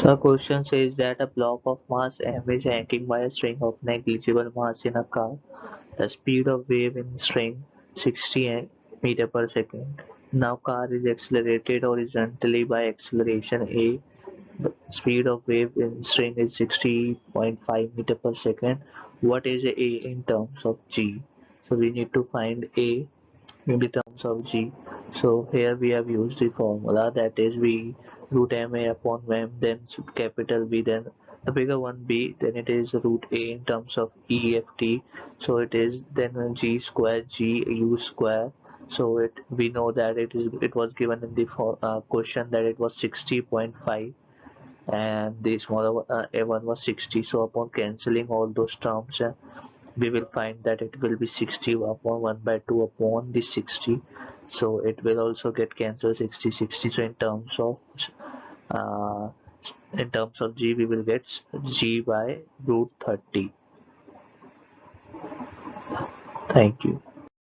So question says that a block of mass m is hanging by a string of negligible mass in a car. The speed of wave in string 60 meter per second. Now car is accelerated horizontally by acceleration a. The speed of wave in string is 60.5 meter per second. What is a in terms of g? So we need to find a in the terms of g. So here we have used the formula, that is v root ma upon m, then capital B, then the bigger one b, then it is root a in terms of eft. So it is then g square g u square. So we know that it was given in the question that it was 60.5 and the smaller a1 was 60. So upon cancelling all those terms, we will find that it will be 60 upon 1 by 2 upon the 60. So it will also get cancelled 60 60. So uh, in terms of g, we will get g by root 30. Thank you.